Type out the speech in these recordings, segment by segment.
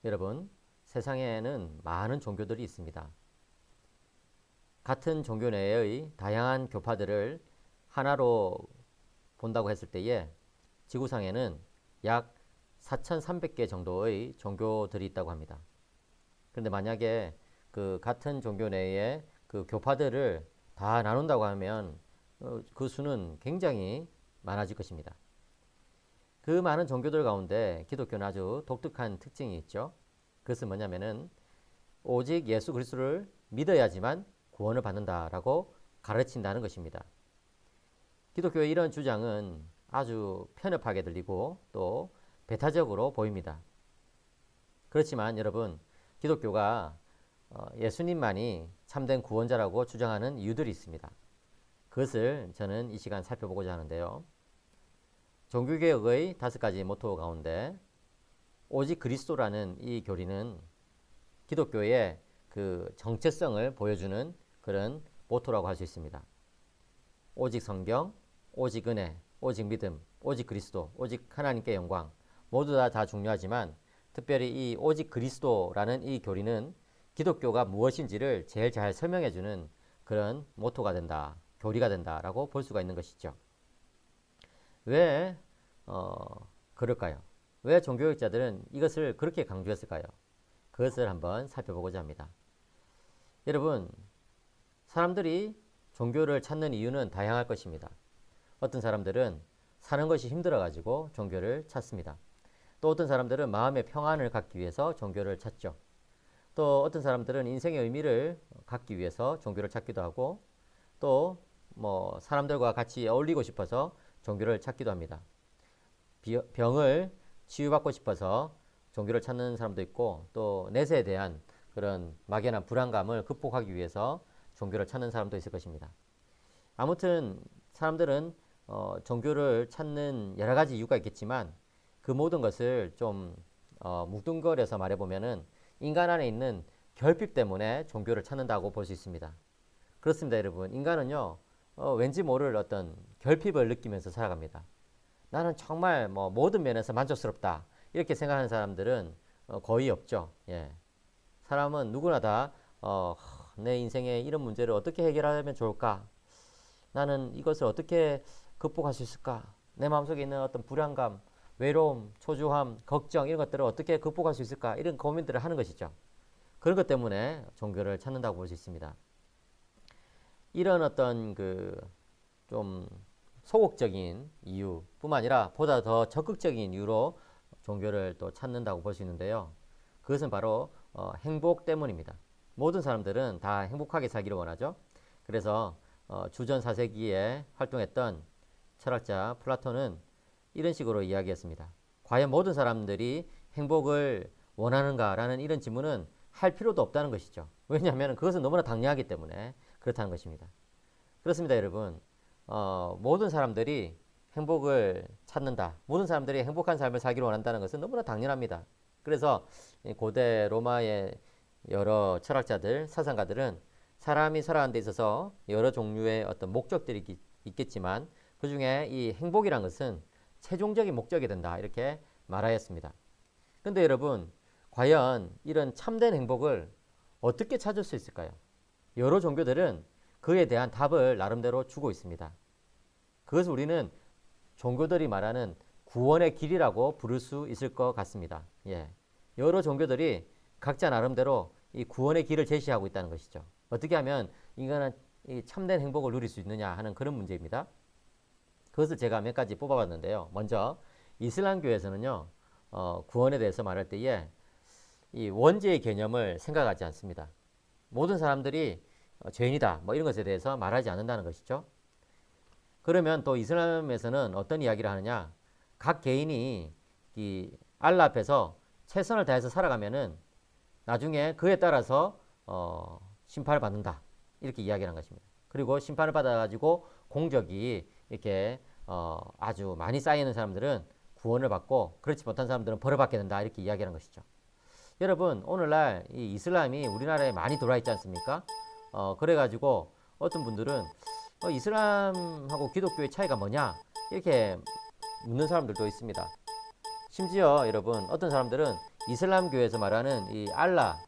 여러분, 세상에는 많은 종교들이 있습니다. 같은 종교 내의 다양한 교파들을 하나로 본다고 했을 때에 지구상에는 약 4,300개 정도의 종교들이 있다고 합니다. 그런데 만약에 그 같은 종교 내에 그 교파들을 다 나눈다고 하면 그 수는 굉장히 많아질 것입니다. 그 많은 종교들 가운데 기독교는 아주 독특한 특징이 있죠. 그것은 뭐냐면은 오직 예수 그리스도를 믿어야지만 구원을 받는다라고 가르친다는 것입니다. 기독교의 이런 주장은 아주 편협하게 들리고 또 배타적으로 보입니다. 그렇지만 여러분, 기독교가 예수님만이 참된 구원자라고 주장하는 이유들이 있습니다. 그것을 저는 이 시간 살펴보고자 하는데요. 종교개혁의 5가지 모토 가운데 오직 그리스도라는 이 교리는 기독교의 그 정체성을 보여주는 그런 모토라고 할 수 있습니다. 오직 성경, 오직 은혜, 오직 믿음, 오직 그리스도, 오직 하나님께 영광 모두 다 중요하지만 특별히 이 오직 그리스도라는 이 교리는 기독교가 무엇인지를 제일 잘 설명해주는 그런 모토가 된다, 교리가 된다라고 볼 수가 있는 것이죠. 왜 그럴까요? 왜 종교학자들은 이것을 그렇게 강조했을까요? 그것을 한번 살펴보고자 합니다. 여러분, 사람들이 종교를 찾는 이유는 다양할 것입니다. 어떤 사람들은 사는 것이 힘들어가지고 종교를 찾습니다. 또 어떤 사람들은 마음의 평안을 갖기 위해서 종교를 찾죠. 또 어떤 사람들은 인생의 의미를 갖기 위해서 종교를 찾기도 하고 또 뭐 사람들과 같이 어울리고 싶어서 종교를 찾기도 합니다. 병을 치유받고 싶어서 종교를 찾는 사람도 있고 또 내세에 대한 그런 막연한 불안감을 극복하기 위해서 종교를 찾는 사람도 있을 것입니다. 아무튼 사람들은 종교를 찾는 여러 가지 이유가 있겠지만 그 모든 것을 좀 뭉뚱그려서 말해보면은 인간 안에 있는 결핍 때문에 종교를 찾는다고 볼 수 있습니다. 그렇습니다, 여러분. 인간은요, 왠지 모를 어떤 결핍을 느끼면서 살아갑니다. 나는 정말 뭐 모든 면에서 만족스럽다. 이렇게 생각하는 사람들은 거의 없죠. 예. 사람은 누구나 다, 내 인생의 이런 문제를 어떻게 해결하면 좋을까? 나는 이것을 어떻게 극복할 수 있을까? 내 마음속에 있는 어떤 불안감, 외로움, 초조함, 걱정 이런 것들을 어떻게 극복할 수 있을까? 이런 고민들을 하는 것이죠. 그런 것 때문에 종교를 찾는다고 볼 수 있습니다. 이런 어떤 그 좀 소극적인 이유뿐만 아니라 보다 더 적극적인 이유로 종교를 또 찾는다고 볼 수 있는데요. 그것은 바로 행복 때문입니다. 모든 사람들은 다 행복하게 살기를 원하죠. 그래서 주전 4세기에 활동했던 철학자 플라톤은 이런 식으로 이야기했습니다. 과연 모든 사람들이 행복을 원하는가라는 이런 질문은 할 필요도 없다는 것이죠. 왜냐하면 그것은 너무나 당연하기 때문에 그렇다는 것입니다. 그렇습니다, 여러분. 모든 사람들이 행복을 찾는다. 모든 사람들이 행복한 삶을 살기를 원한다는 것은 너무나 당연합니다. 그래서 고대 로마의 여러 철학자들, 사상가들은 사람이 살아가는 데 있어서 여러 종류의 어떤 목적들이 있겠지만 그 중에 이 행복이란 것은 최종적인 목적이 된다. 이렇게 말하였습니다. 근데 여러분, 과연 이런 참된 행복을 어떻게 찾을 수 있을까요? 여러 종교들은 그에 대한 답을 나름대로 주고 있습니다. 그것을 우리는 종교들이 말하는 구원의 길이라고 부를 수 있을 것 같습니다. 예. 여러 종교들이 각자 나름대로 이 구원의 길을 제시하고 있다는 것이죠. 어떻게 하면 인간은 이 참된 행복을 누릴 수 있느냐 하는 그런 문제입니다. 그것을 제가 몇 가지 뽑아봤는데요. 먼저 이슬람교에서는요, 구원에 대해서 말할 때에 이 원죄의 개념을 생각하지 않습니다. 모든 사람들이 죄인이다 뭐 이런 것에 대해서 말하지 않는다는 것이죠. 그러면 또 이슬람에서는 어떤 이야기를 하느냐, 각 개인이 이 알라 앞에서 최선을 다해서 살아가면은 나중에 그에 따라서 심판을 받는다 이렇게 이야기를 한 것입니다. 그리고 심판을 받아가지고 공적이 이렇게 아주 많이 쌓이는 사람들은 구원을 받고 그렇지 못한 사람들은 벌을 받게 된다 이렇게 이야기하는 것이죠. 여러분, 오늘날 이 이슬람이 우리나라에 많이 들어와 있지 않습니까? 그래가지고 어떤 분들은 이슬람하고 기독교의 차이가 뭐냐 이렇게 묻는 사람들도 있습니다. 심지어 여러분, 어떤 사람들은 이슬람교에서 말하는 이 알라,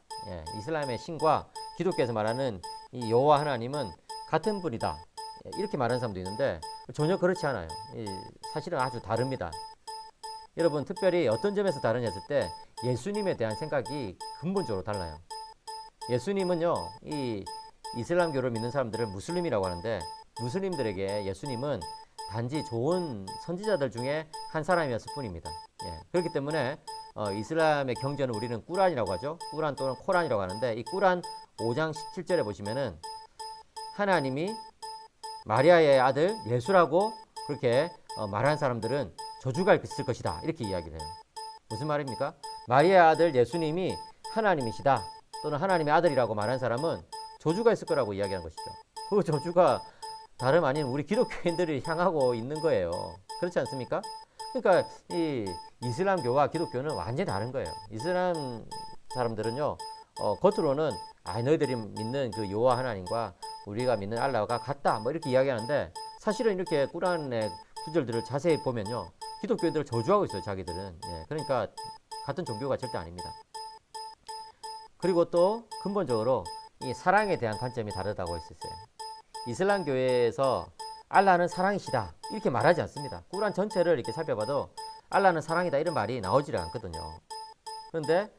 이슬람의 신과 기독교에서 말하는 이 여호와 하나님은 같은 분이다. 이렇게 말하는 사람도 있는데 전혀 그렇지 않아요. 사실은 아주 다릅니다. 여러분, 특별히 어떤 점에서 다르냐 했을 때 예수님에 대한 생각이 근본적으로 달라요. 예수님은요, 이 이슬람교를 믿는 사람들을 무슬림이라고 하는데, 무슬림들에게 예수님은 단지 좋은 선지자들 중에 한 사람이었을 뿐입니다. 그렇기 때문에 이슬람의 경전을 우리는 꾸란이라고 하죠. 꾸란 또는 코란이라고 하는데, 이 꾸란 5장 17절에 보시면은 하나님이 마리아의 아들 예수라고 그렇게 말하는 사람들은 저주가 있을 것이다, 이렇게 이야기를 해요. 무슨 말입니까? 마리아의 아들 예수님이 하나님이시다 또는 하나님의 아들이라고 말하는 사람은 저주가 있을 거라고 이야기하는 것이죠. 그 저주가 다름 아닌 우리 기독교인들이 향하고 있는 거예요. 그렇지 않습니까? 그러니까 이 이슬람교와 기독교는 완전히 다른 거예요. 이슬람 사람들은요, 겉으로는 너희들이 믿는 그 여호와 하나님과 우리가 믿는 알라가 같다, 뭐 이렇게 이야기하는데, 사실은 이렇게 꾸란의 구절들을 자세히 보면요, 기독교인들을 저주하고 있어요, 자기들은. 그러니까 같은 종교가 절대 아닙니다. 그리고 또 근본적으로 이 사랑에 대한 관점이 다르다고 했었어요. 이슬람교에서 알라는 사랑이시다, 이렇게 말하지 않습니다. 꾸란 전체를 이렇게 살펴봐도 알라는 사랑이다, 이런 말이 나오질 않거든요. 그런데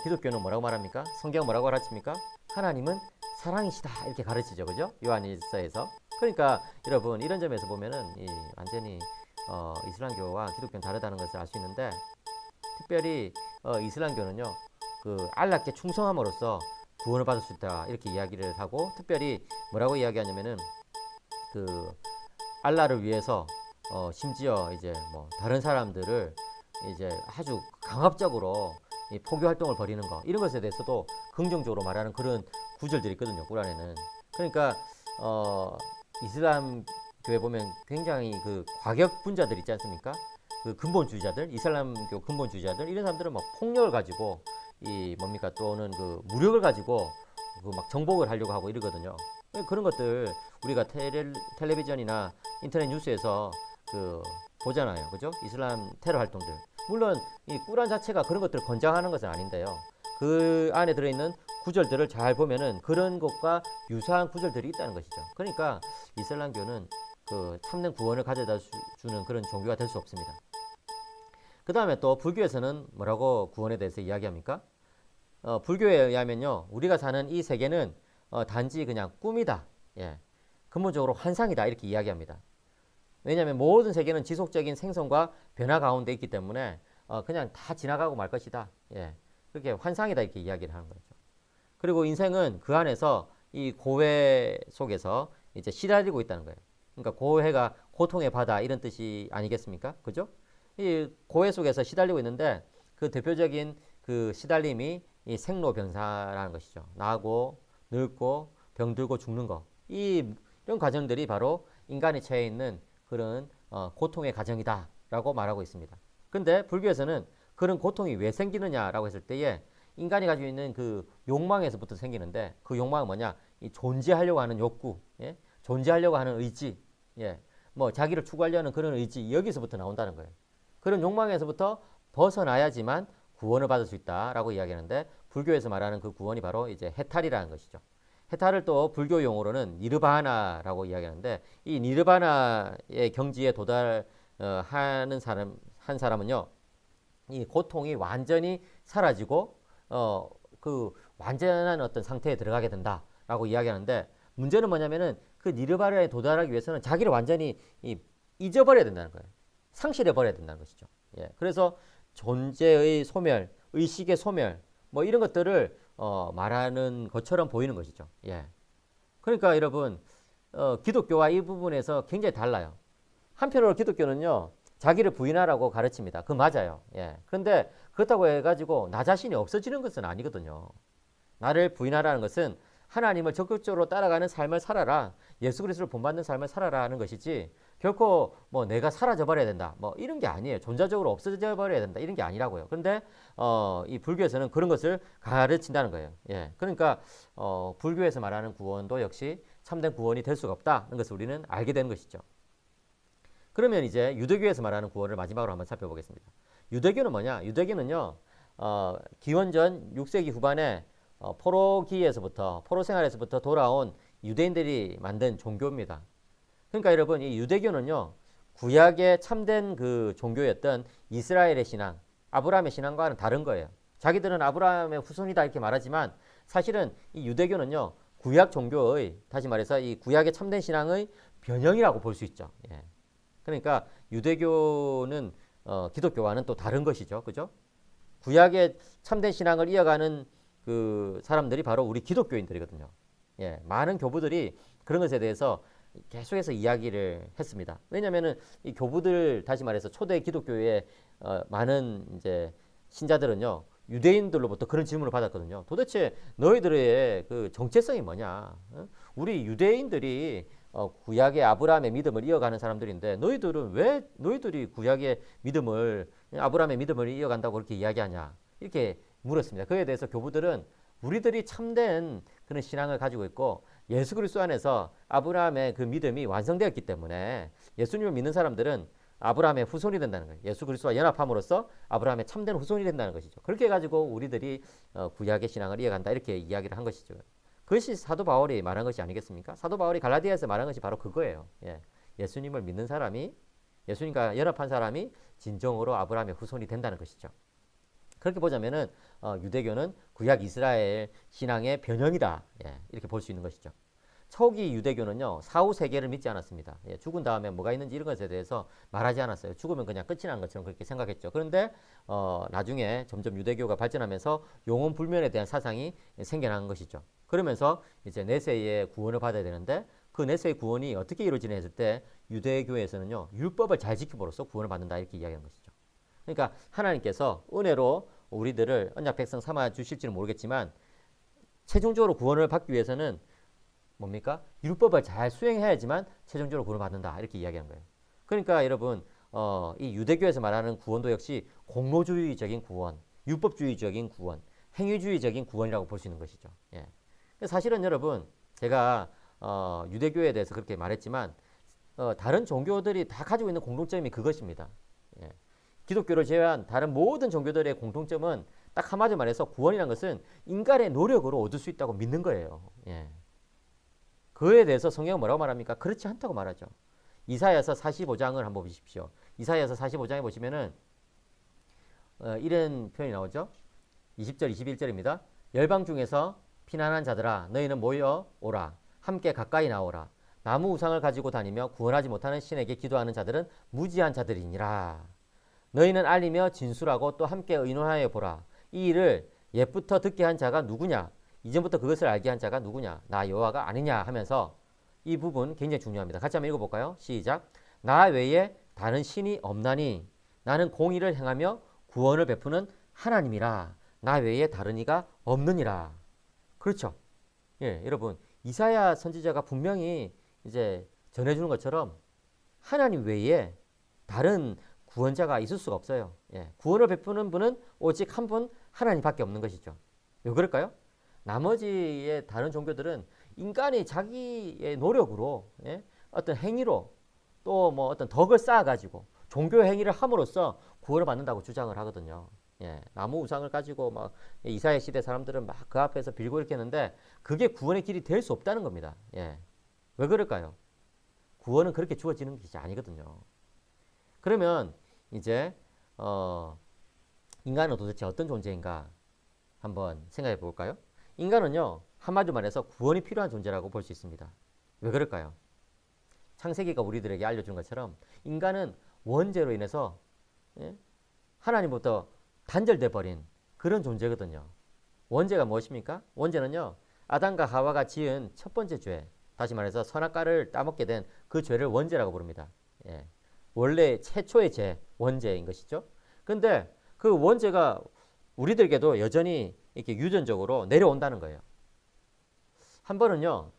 기독교는 뭐라고 말합니까? 성경 뭐라고 가르칩니까? 하나님은 사랑이시다, 이렇게 가르치죠, 그죠? 요한일서에서. 그러니까 여러분, 이런 점에서 보면은 완전히 이슬람교와 기독교는 다르다는 것을 알 수 있는데, 특별히 이슬람교는요, 그 알라께 충성함으로써 구원을 받을 수 있다, 이렇게 이야기를 하고, 특별히 뭐라고 이야기하냐면은 그 알라를 위해서 심지어 이제 뭐 다른 사람들을 이제 아주 강압적으로 이 포교 활동을 벌이는 거, 이런 것에 대해서도 긍정적으로 말하는 그런 구절들이 있거든요, 꾸란에는. 그러니까 이슬람 교회 보면 굉장히 그 과격 분자들 있지 않습니까? 그 근본주의자들, 이슬람교 근본주의자들, 이런 사람들은 막 폭력을 가지고 이 뭡니까, 또는 그 무력을 가지고 그 막 정복을 하려고 하고 이러거든요. 그런 것들 우리가 텔레비전이나 인터넷 뉴스에서 그 보잖아요, 그죠? 이슬람 테러 활동들. 물론 이 꾸란 자체가 그런 것들을 권장하는 것은 아닌데요, 그 안에 들어있는 구절들을 잘 보면은 그런 것과 유사한 구절들이 있다는 것이죠. 그러니까 이슬람교는 그 참된 구원을 가져다 주는 그런 종교가 될 수 없습니다. 그 다음에 또 불교에서는 뭐라고 구원에 대해서 이야기합니까? 불교에 의하면요, 우리가 사는 이 세계는 단지 그냥 꿈이다, 근본적으로 환상이다, 이렇게 이야기합니다. 왜냐하면 모든 세계는 지속적인 생성과 변화 가운데 있기 때문에 그냥 다 지나가고 말 것이다, 그렇게 환상이다, 이렇게 이야기를 하는 거죠. 그리고 인생은 그 안에서 이 고해 속에서 이제 시달리고 있다는 거예요. 그러니까 고해가 고통의 바다, 이런 뜻이 아니겠습니까? 그죠? 이 고해 속에서 시달리고 있는데, 그 대표적인 그 시달림이 이 생로병사라는 것이죠. 나고 늙고 병들고 죽는 거, 이런 과정들이 바로 인간이 처해 있는 그런 고통의 과정이다라고 말하고 있습니다. 근데 불교에서는 그런 고통이 왜 생기느냐라고 했을 때에 인간이 가지고 있는 그 욕망에서부터 생기는데, 그 욕망은 뭐냐? 이 존재하려고 하는 욕구, 존재하려고 하는 의지, 뭐 자기를 추구하려는 그런 의지, 여기서부터 나온다는 거예요. 그런 욕망에서부터 벗어나야지만 구원을 받을 수 있다라고 이야기하는데, 불교에서 말하는 그 구원이 바로 이제 해탈이라는 것이죠. 해탈을 또 불교 용어로는 니르바나라고 이야기하는데, 이 니르바나의 경지에 도달하는 한 사람은요, 이 고통이 완전히 사라지고 그 완전한 어떤 상태에 들어가게 된다라고 이야기하는데, 문제는 뭐냐면은 그 니르바나에 도달하기 위해서는 자기를 완전히 잊어버려야 된다는 거예요. 상실해 버려야 된다는 것이죠. 그래서 존재의 소멸, 의식의 소멸, 뭐 이런 것들을 말하는 것처럼 보이는 것이죠. 그러니까 여러분, 기독교와 이 부분에서 굉장히 달라요. 한편으로 기독교는요, 자기를 부인하라고 가르칩니다. 그 맞아요. 그런데 그렇다고 해가지고 나 자신이 없어지는 것은 아니거든요. 나를 부인하라는 것은 하나님을 적극적으로 따라가는 삶을 살아라, 예수 그리스도를 본받는 삶을 살아라 하는 것이지, 결코 뭐 내가 사라져 버려야 된다, 뭐 이런 게 아니에요. 존재적으로 없어져 버려야 된다, 이런 게 아니라고요. 근데 이 불교에서는 그런 것을 가르친다는 거예요. 그러니까 불교에서 말하는 구원도 역시 참된 구원이 될 수가 없다는 것을 우리는 알게 되는 것이죠. 그러면 이제 유대교에서 말하는 구원을 마지막으로 한번 살펴보겠습니다. 유대교는 뭐냐? 유대교는요, 기원전 6세기 후반에 포로 생활에서부터 돌아온 유대인들이 만든 종교입니다. 그러니까 여러분 이 유대교는요 구약의 참된 그 종교였던 이스라엘의 신앙, 아브라함의 신앙과는 다른 거예요. 자기들은 아브라함의 후손이다 이렇게 말하지만 사실은 이 유대교는요 구약 종교의 다시 말해서 이 구약의 참된 신앙의 변형이라고 볼 수 있죠. 예. 그러니까 유대교는 기독교와는 또 다른 것이죠, 그죠? 구약의 참된 신앙을 이어가는 그 사람들이 바로 우리 기독교인들이거든요. 예, 많은 교부들이 그런 것에 대해서 계속해서 이야기를 했습니다. 왜냐하면은 이 교부들 다시 말해서 초대 기독교의 많은 이제 신자들은요 유대인들로부터 그런 질문을 받았거든요. 도대체 너희들의 그 정체성이 뭐냐? 우리 유대인들이 구약의 아브라함의 믿음을 이어가는 사람들인데 너희들은 왜 너희들이 구약의 믿음을 아브라함의 믿음을 이어간다고 그렇게 이야기하냐? 이렇게 물었습니다. 그에 대해서 교부들은 우리들이 참된 그런 신앙을 가지고 있고 예수 그리스도 안에서 아브라함의 그 믿음이 완성되었기 때문에 예수님을 믿는 사람들은 아브라함의 후손이 된다는 거예요. 예수 그리스도와 연합함으로써 아브라함의 참된 후손이 된다는 것이죠. 그렇게 해가지고 우리들이 구약의 신앙을 이어간다 이렇게 이야기를 한 것이죠. 그것이 사도 바울이 말한 것이 아니겠습니까? 사도 바울이 갈라디아에서 말한 것이 바로 그거예요. 예. 예수님을 믿는 사람이 예수님과 연합한 사람이 진정으로 아브라함의 후손이 된다는 것이죠. 그렇게 보자면은 유대교는 구약 이스라엘 신앙의 변형이다. 예, 이렇게 볼 수 있는 것이죠. 초기 유대교는요 사후 세계를 믿지 않았습니다. 예, 죽은 다음에 뭐가 있는지 이런 것에 대해서 말하지 않았어요. 죽으면 그냥 끝이 난 것처럼 그렇게 생각했죠. 그런데 나중에 점점 유대교가 발전하면서 영혼 불면에 대한 사상이 생겨난 것이죠. 그러면서 이제 내세의 구원을 받아야 되는데 그 내세의 구원이 어떻게 이루어지냐 했을 때 유대교에서는요 율법을 잘 지킴으로써 구원을 받는다 이렇게 이야기하는 것이죠. 그러니까 하나님께서 은혜로 우리들을 언약 백성 삼아 주실지는 모르겠지만 최종적으로 구원을 받기 위해서는 뭡니까? 율법을 잘 수행해야지만 최종적으로 구원을 받는다 이렇게 이야기하는 거예요. 그러니까 여러분 이 유대교에서 말하는 구원도 역시 공로주의적인 구원, 율법주의적인 구원, 행위주의적인 구원이라고 볼 수 있는 것이죠. 예. 사실은 여러분 제가 유대교에 대해서 그렇게 말했지만 다른 종교들이 다 가지고 있는 공통점이 그것입니다. 예. 기독교를 제외한 다른 모든 종교들의 공통점은 딱 한마디로 말해서 구원이라는 것은 인간의 노력으로 얻을 수 있다고 믿는 거예요. 예. 그에 대해서 성경은 뭐라고 말합니까? 그렇지 않다고 말하죠. 이사야서 45장을 한번 보십시오. 이사야서 45장에 보시면은 이런 표현이 나오죠. 20절 21절입니다. 열방 중에서 피난한 자들아 너희는 모여 오라. 함께 가까이 나오라. 나무 우상을 가지고 다니며 구원하지 못하는 신에게 기도하는 자들은 무지한 자들이니라. 너희는 알리며 진술하고 또 함께 의논하여 보라. 이 일을 옛부터 듣게 한 자가 누구냐? 이전부터 그것을 알게 한 자가 누구냐? 나 여호와가 아니냐 하면서 이 부분 굉장히 중요합니다. 같이 한번 읽어볼까요? 시작. 나 외에 다른 신이 없나니 나는 공의를 행하며 구원을 베푸는 하나님이라. 나 외에 다른 이가 없느니라. 그렇죠? 예, 여러분 이사야 선지자가 분명히 이제 전해주는 것처럼 하나님 외에 다른 구원자가 있을 수가 없어요. 예, 구원을 베푸는 분은 오직 한 분 하나님밖에 없는 것이죠. 왜 그럴까요? 나머지의 다른 종교들은 인간이 자기의 노력으로 예, 어떤 행위로 또 뭐 어떤 덕을 쌓아가지고 종교 행위를 함으로써 구원을 받는다고 주장을 하거든요. 예, 나무 우상을 가지고 막 이사야 시대 사람들은 막 그 앞에서 빌고 이렇게 했는데 그게 구원의 길이 될 수 없다는 겁니다. 예, 왜 그럴까요? 구원은 그렇게 주어지는 것이 아니거든요. 그러면 이제 인간은 도대체 어떤 존재인가 한번 생각해 볼까요? 인간은요 한마디로 말해서 구원이 필요한 존재라고 볼 수 있습니다. 왜 그럴까요? 창세기가 우리들에게 알려준 것처럼 인간은 원죄로 인해서 예? 하나님부터 단절돼 버린 그런 존재거든요. 원죄가 무엇입니까? 원죄는요 아담과 하와가 지은 첫 번째 죄, 다시 말해서 선악과를 따먹게 된 그 죄를 원죄라고 부릅니다. 예. 원래 최초의 죄, 원죄인 것이죠. 근데 그 원죄가 우리들에게도 여전히 이렇게 유전적으로 내려온다는 거예요. 한 번은요,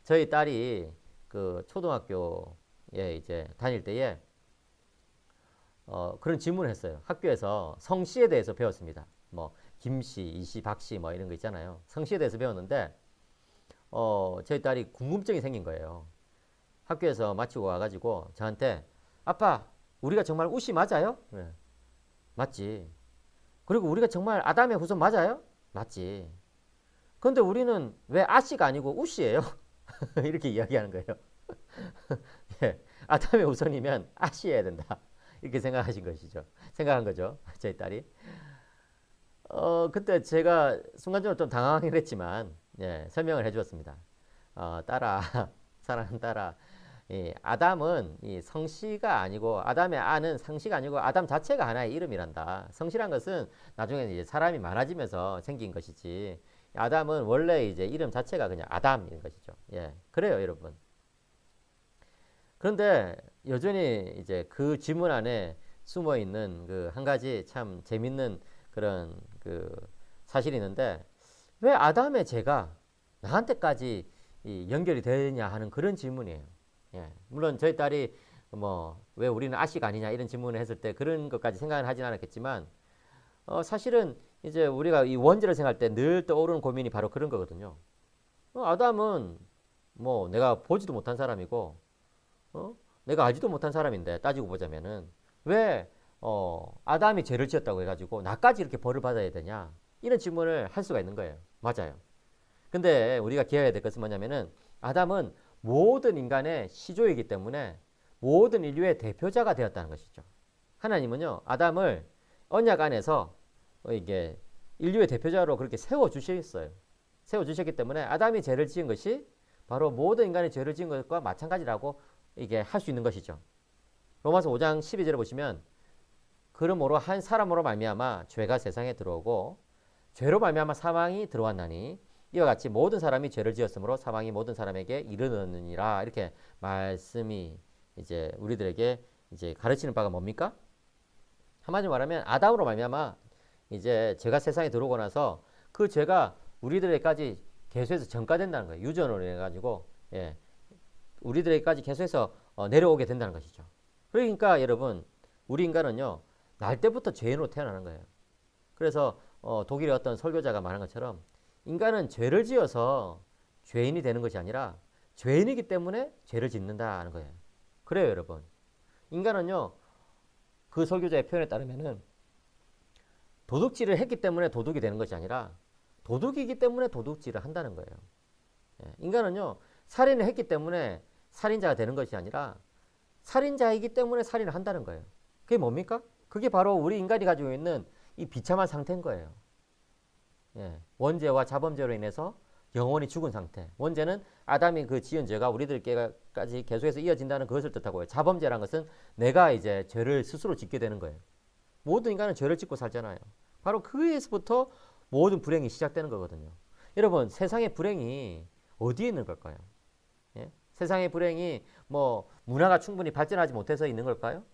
저희 딸이 그 초등학교에 이제 다닐 때에 그런 질문을 했어요. 학교에서 성씨에 대해서 배웠습니다. 뭐 김씨, 이씨, 박씨 뭐 이런 거 있잖아요. 성씨에 대해서 배웠는데 저희 딸이 궁금증이 생긴 거예요. 학교에서 마치고 와가지고 저한테 아빠, 우리가 정말 우씨 맞아요? 네. 맞지. 그리고 우리가 정말 아담의 후손 맞아요? 맞지. 그런데 우리는 왜 아씨가 아니고 우씨예요? 이렇게 이야기하는 거예요. 예, 아담의 후손이면 아씨여야 된다. 이렇게 생각하신 것이죠. 생각한 거죠. 저희 딸이. 그때 제가 순간적으로 좀 당황을 했지만, 예, 설명을 해주었습니다. 딸아, 사랑하는 딸아, 이 아담은 이 성씨가 아니고, 아담의 아는 성씨가 아니고, 아담 자체가 하나의 이름이란다. 성씨란 것은 나중에 이제 사람이 많아지면서 생긴 것이지, 아담은 원래 이제 이름 자체가 그냥 아담인 것이죠. 예, 그래요, 여러분. 그런데 여전히 이제 그 질문 안에 숨어 있는 그 한 가지 참 재밌는 그런 그 사실이 있는데, 왜 아담의 죄가 나한테까지 이 연결이 되냐 하는 그런 질문이에요. 예. 물론 저희 딸이 뭐 왜 우리는 아씨가 아니냐 이런 질문을 했을 때 그런 것까지 생각은 하진 않았겠지만, 사실은 이제 우리가 이 원죄를 생각할 때 늘 떠오르는 고민이 바로 그런 거거든요. 아담은 뭐 내가 보지도 못한 사람이고, 어? 내가 알지도 못한 사람인데 따지고 보자면은 왜 아담이 죄를 지었다고 해가지고 나까지 이렇게 벌을 받아야 되냐 이런 질문을 할 수가 있는 거예요. 맞아요. 근데 우리가 기억해야 될 것은 뭐냐면은 아담은 모든 인간의 시조이기 때문에 모든 인류의 대표자가 되었다는 것이죠. 하나님은요 아담을 언약 안에서 이게 인류의 대표자로 그렇게 세워 주셨어요. 세워 주셨기 때문에 아담이 죄를 지은 것이 바로 모든 인간의 죄를 지은 것과 마찬가지라고 이게 할 수 있는 것이죠. 로마서 5장 12절에 보시면 그러므로 한 사람으로 말미암아 죄가 세상에 들어오고 죄로 말미암아 사망이 들어왔나니 이와 같이 모든 사람이 죄를 지었으므로 사망이 모든 사람에게 이르느니라. 이렇게 말씀이 이제 우리들에게 이제 가르치는 바가 뭡니까? 한마디로 말하면 아담으로 말미암아 이제 죄가 세상에 들어오고 나서 그 죄가 우리들에게까지 계속해서 전가된다는 거예요. 유전으로 해가지고 예, 우리들에게까지 계속해서 내려오게 된다는 것이죠. 그러니까 여러분 우리 인간은요 날 때부터 죄인으로 태어나는 거예요. 그래서 독일의 어떤 설교자가 말한 것처럼 인간은 죄를 지어서 죄인이 되는 것이 아니라 죄인이기 때문에 죄를 짓는다는 거예요. 그래요 여러분. 인간은요 그 설교자의 표현에 따르면은 도둑질을 했기 때문에 도둑이 되는 것이 아니라 도둑이기 때문에 도둑질을 한다는 거예요. 예, 인간은요 살인을 했기 때문에 살인자가 되는 것이 아니라 살인자이기 때문에 살인을 한다는 거예요. 그게 뭡니까? 그게 바로 우리 인간이 가지고 있는 이 비참한 상태인 거예요. 예, 원죄와 자범죄로 인해서 영원히 죽은 상태. 원죄는 아담이 그 지은 죄가 우리들께까지 계속해서 이어진다는 그것을 뜻하고요. 자범죄란 것은 내가 이제 죄를 스스로 짓게 되는 거예요. 모든 인간은 죄를 짓고 살잖아요. 바로 그에서부터 모든 불행이 시작되는 거거든요. 여러분, 세상의 불행이 어디에 있는 걸까요? 예? 세상의 불행이 뭐 문화가 충분히 발전하지 못해서 있는 걸까요?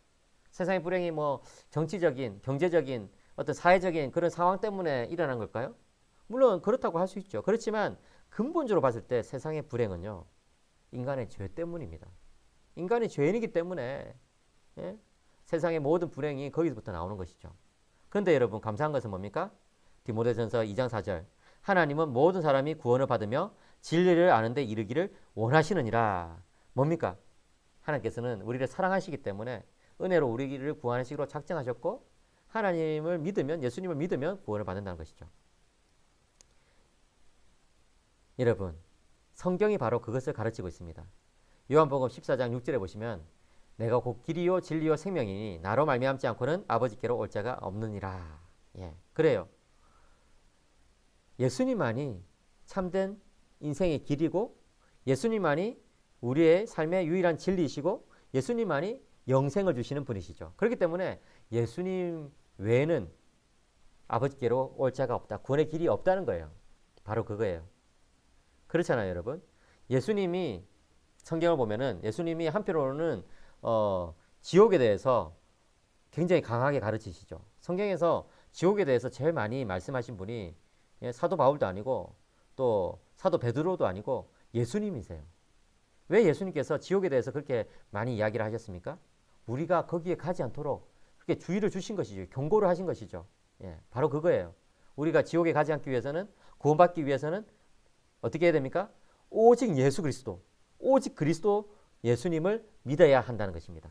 세상의 불행이 뭐 정치적인, 경제적인 어떤 사회적인 그런 상황 때문에 일어난 걸까요? 물론 그렇다고 할 수 있죠. 그렇지만 근본적으로 봤을 때 세상의 불행은요. 인간의 죄 때문입니다. 인간이 죄인이기 때문에 예? 세상의 모든 불행이 거기서부터 나오는 것이죠. 그런데 여러분 감사한 것은 뭡니까? 디모데전서 2장 4절 하나님은 모든 사람이 구원을 받으며 진리를 아는 데 이르기를 원하시느니라. 뭡니까? 하나님께서는 우리를 사랑하시기 때문에 은혜로 우리를 구하시기로 작정하셨고 하나님을 믿으면 예수님을 믿으면 구원을 받는다는 것이죠. 여러분 성경이 바로 그것을 가르치고 있습니다. 요한복음 14장 6절에 보시면 내가 곧 길이요 진리요 생명이니 나로 말미암지 않고는 아버지께로 올 자가 없느니라. 예, 그래요. 예수님만이 참된 인생의 길이고 예수님만이 우리의 삶의 유일한 진리이시고 예수님만이 영생을 주시는 분이시죠. 그렇기 때문에 예수님 외에는 아버지께로 올 자가 없다. 구원의 길이 없다는 거예요. 바로 그거예요. 그렇잖아요, 여러분. 예수님이 성경을 보면은 예수님이 한편으로는 지옥에 대해서 굉장히 강하게 가르치시죠. 성경에서 지옥에 대해서 제일 많이 말씀하신 분이 사도 바울도 아니고 또 사도 베드로도 아니고 예수님이세요. 왜 예수님께서 지옥에 대해서 그렇게 많이 이야기를 하셨습니까? 우리가 거기에 가지 않도록 그렇게 주의를 주신 것이죠. 경고를 하신 것이죠. 예, 바로 그거예요. 우리가 지옥에 가지 않기 위해서는 구원받기 위해서는 어떻게 해야 됩니까? 오직 예수 그리스도, 오직 그리스도 예수님을 믿어야 한다는 것입니다.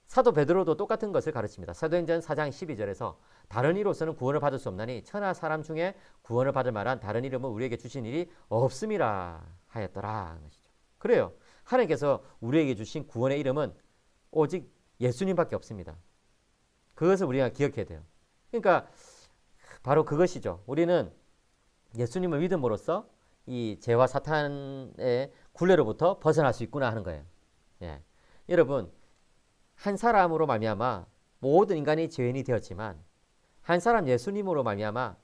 사도 베드로도 똑같은 것을 가르칩니다. 사도행전 4장 12절에서 다른 이로서는 구원을 받을 수 없나니 천하 사람 중에 구원을 받을 만한 다른 이름은 우리에게 주신 일이 없음이라 하였더라. 것이죠. 그래요. 하나님께서 우리에게 주신 구원의 이름은 오직 예수님밖에 없습니다. 그것을 우리가 기억해야 돼요. 그러니까 바로 그것이죠. 우리는 예수님을 믿음으로써 이 죄와 사탄의 굴레로부터 벗어날 수 있구나 하는 거예요. 예. 여러분, 한 사람으로 말미암아 모든 인간이 죄인이 되었지만 한 사람 예수님으로 말미암아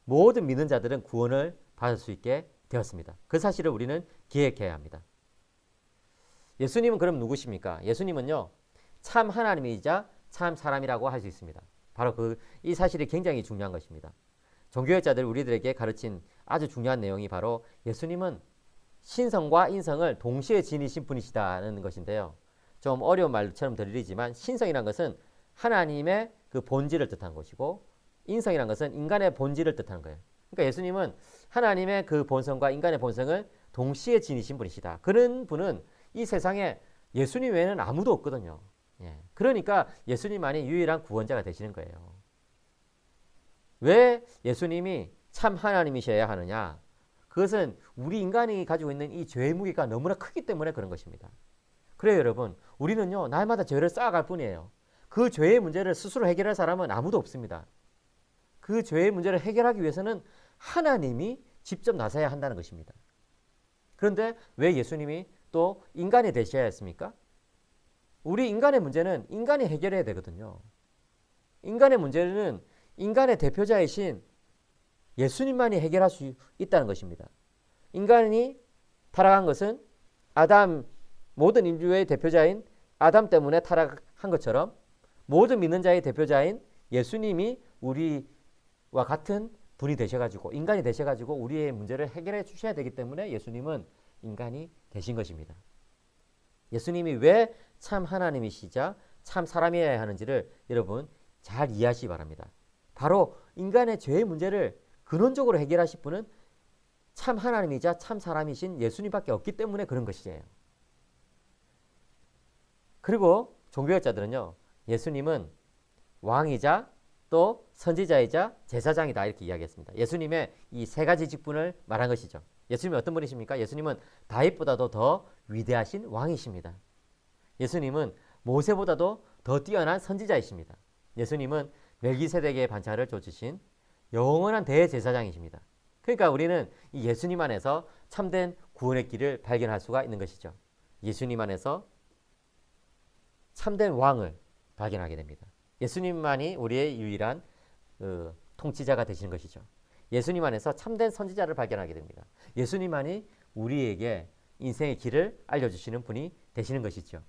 모든 믿는 자들은 구원을 받을 수 있게 되었습니다. 그 사실을 우리는 기억해야 합니다. 예수님은 그럼 누구십니까? 예수님은요, 참 하나님이자 참 사람이라고 할 수 있습니다. 바로 이 사실이 굉장히 중요한 것입니다. 종교학자들 우리들에게 가르친 아주 중요한 내용이 바로 예수님은 신성과 인성을 동시에 지니신 분이시다는 것인데요. 좀 어려운 말처럼 들리지만 신성이란 것은 하나님의 그 본질을 뜻하는 것이고 인성이란 것은 인간의 본질을 뜻하는 거예요. 그러니까 예수님은 하나님의 그 본성과 인간의 본성을 동시에 지니신 분이시다. 그런 분은 이 세상에 예수님 외에는 아무도 없거든요. 예. 그러니까 예수님만이 유일한 구원자가 되시는 거예요. 왜 예수님이 참 하나님이셔야 하느냐? 그것은 우리 인간이 가지고 있는 이 죄의 무게가 너무나 크기 때문에 그런 것입니다. 그래요, 여러분. 우리는요, 날마다 죄를 쌓아갈 뿐이에요. 그 죄의 문제를 스스로 해결할 사람은 아무도 없습니다. 그 죄의 문제를 해결하기 위해서는 하나님이 직접 나서야 한다는 것입니다. 그런데 왜 예수님이 또 인간이 되셔야 했습니까? 우리 인간의 문제는 인간이 해결해야 되거든요. 인간의 문제는 인간의 대표자이신 예수님만이 해결할 수 있다는 것입니다. 인간이 타락한 것은 모든 인류의 대표자인 아담 때문에 타락한 것처럼 모든 믿는 자의 대표자인 예수님이 우리와 같은 분이 되셔가지고 인간이 되셔가지고 우리의 문제를 해결해 주셔야 되기 때문에 예수님은 인간이 되신 것입니다. 예수님이 왜 참 하나님이시자 참 사람이어야 하는지를 여러분 잘 이해하시기 바랍니다. 바로 인간의 죄의 문제를 근원적으로 해결하실 분은 참 하나님이자 참 사람이신 예수님밖에 없기 때문에 그런 것이에요. 그리고 종교학자들은요, 예수님은 왕이자 또 선지자이자 제사장이다 이렇게 이야기했습니다. 예수님의 이 세 가지 직분을 말한 것이죠. 예수님은 어떤 분이십니까? 예수님은 다윗보다도 더 위대하신 왕이십니다. 예수님은 모세보다도 더 뛰어난 선지자이십니다. 예수님은 멜기세덱의 반차를 쫓으신 영원한 대제사장이십니다. 그러니까 우리는 이 예수님 안에서 참된 구원의 길을 발견할 수가 있는 것이죠. 예수님 안에서 참된 왕을 발견하게 됩니다. 예수님만이 우리의 유일한 통치자가 되시는 것이죠. 예수님 안에서 참된 선지자를 발견하게 됩니다. 예수님만이 우리에게 인생의 길을 알려주시는 분이 되시는 것이죠.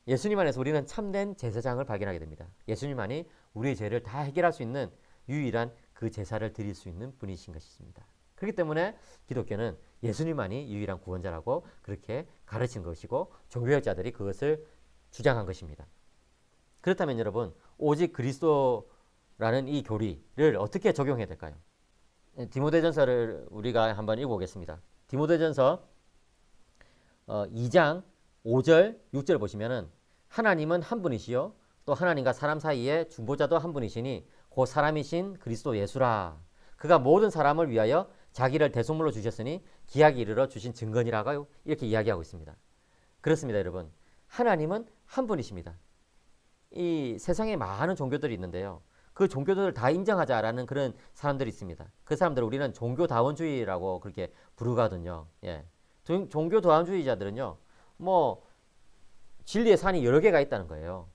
예수님 안에서 우리는 참된 제사장을 발견하게 됩니다. 예수님만이 우리의 죄를 다 해결할 수 있는 유일한 그 제사를 드릴 수 있는 분이신 것입니다. 그렇기 때문에 기독교는 예수님만이 유일한 구원자라고 그렇게 가르친 것이고 종교학자들이 그것을 주장한 것입니다. 그렇다면 여러분, 오직 그리스도라는 이 교리를 어떻게 적용해야 될까요? 디모데전서를 우리가 한번 읽어보겠습니다. 디모데전서 2장 5절, 6절 보시면은 하나님은 한 분이시요 또 하나님과 사람 사이에 중보자도 한 분이시니 그 사람이신 그리스도 예수라. 그가 모든 사람을 위하여 자기를 대속물로 주셨으니 기약이 이르러 주신 증거니라고 이렇게 이야기하고 있습니다. 그렇습니다, 여러분. 하나님은 한 분이십니다. 이 세상에 많은 종교들이 있는데요. 그 종교들을 다 인정하자라는 그런 사람들이 있습니다. 그 사람들을 우리는 종교다원주의라고 그렇게 부르거든요. 예. 종교다원주의자들은요, 진리의 산이 여러 개가 있다는 거예요.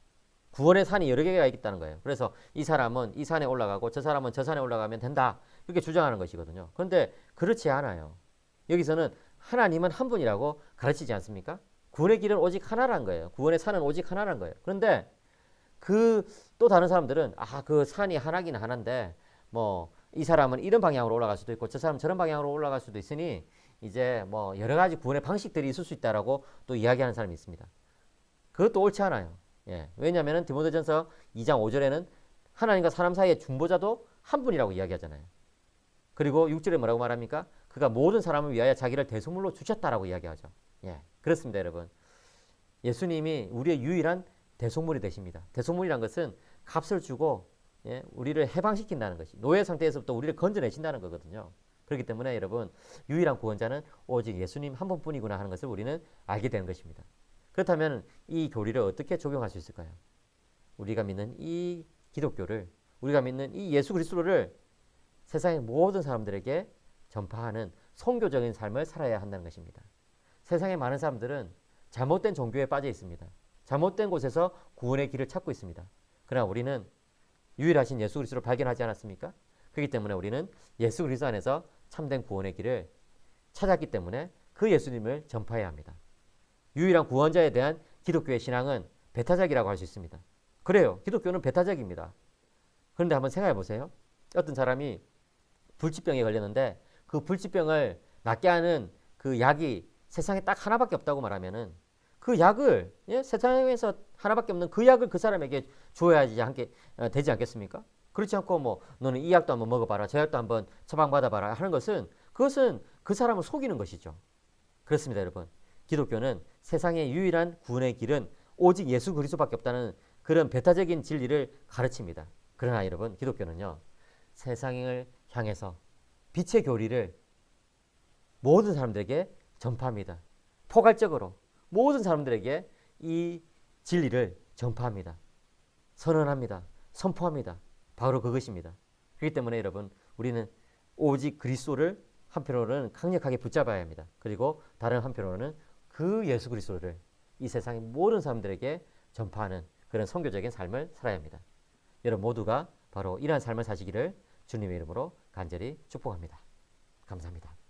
구원의 산이 여러 개가 있다는 거예요. 그래서 이 사람은 이 산에 올라가고 저 사람은 저 산에 올라가면 된다. 그렇게 주장하는 것이거든요. 그런데 그렇지 않아요. 여기서는 하나님은 한 분이라고 가르치지 않습니까? 구원의 길은 오직 하나라는 거예요. 구원의 산은 오직 하나라는 거예요. 그런데 또 다른 사람들은 그 산이 하나긴 하나인데 이 사람은 이런 방향으로 올라갈 수도 있고 저 사람은 저런 방향으로 올라갈 수도 있으니 이제 여러 가지 구원의 방식들이 있을 수 있다라고 또 이야기하는 사람이 있습니다. 그것도 옳지 않아요. 예. 왜냐하면 디모데전서 2장 5절에는 하나님과 사람 사이의 중보자도 한 분이라고 이야기하잖아요. 그리고 6절에 뭐라고 말합니까? 그가 모든 사람을 위하여 자기를 대속물로 주셨다라고 이야기하죠. 예. 그렇습니다, 여러분. 예수님이 우리의 유일한 대속물이 되십니다. 대속물이란 것은 값을 주고 우리를 해방시킨다는 것이 노예 상태에서부터 우리를 건져내신다는 거거든요. 그렇기 때문에 여러분 유일한 구원자는 오직 예수님 한 분뿐이구나 하는 것을 우리는 알게 되는 것입니다. 그렇다면 이 교리를 어떻게 적용할 수 있을까요? 우리가 믿는 이 기독교를 우리가 믿는 이 예수 그리스도를 세상의 모든 사람들에게 전파하는 선교적인 삶을 살아야 한다는 것입니다. 세상의 많은 사람들은 잘못된 종교에 빠져 있습니다. 잘못된 곳에서 구원의 길을 찾고 있습니다. 그러나 우리는 유일하신 예수 그리스도를 발견하지 않았습니까? 그렇기 때문에 우리는 예수 그리스도 안에서 참된 구원의 길을 찾았기 때문에 그 예수님을 전파해야 합니다. 유일한 구원자에 대한 기독교의 신앙은 배타적이라고 할 수 있습니다. 그래요. 기독교는 배타적입니다. 그런데 한번 생각해 보세요. 어떤 사람이 불치병에 걸렸는데 그 불치병을 낫게 하는 그 약이 세상에 딱 하나밖에 없다고 말하면은 그 약을 세상에서 하나밖에 없는 그 약을 그 사람에게 줘야지 되지 않겠습니까? 그렇지 않고 뭐 너는 이 약도 한번 먹어봐라, 저 약도 한번 처방받아봐라 하는 것은 그것은 그 사람을 속이는 것이죠. 그렇습니다, 여러분. 기독교는 세상의 유일한 구원의 길은 오직 예수 그리스도밖에 없다는 그런 배타적인 진리를 가르칩니다. 그러나 여러분, 기독교는요, 세상을 향해서 빛의 교리를 모든 사람들에게 전파합니다. 포괄적으로 모든 사람들에게 이 진리를 전파합니다. 선언합니다. 선포합니다. 바로 그것입니다. 그렇기 때문에 여러분, 우리는 오직 그리스도를 한편으로는 강력하게 붙잡아야 합니다. 그리고 다른 한편으로는 그 예수 그리스도를 이 세상의 모든 사람들에게 전파하는 그런 선교적인 삶을 살아야 합니다. 여러분 모두가 바로 이러한 삶을 사시기를 주님의 이름으로 간절히 축복합니다. 감사합니다.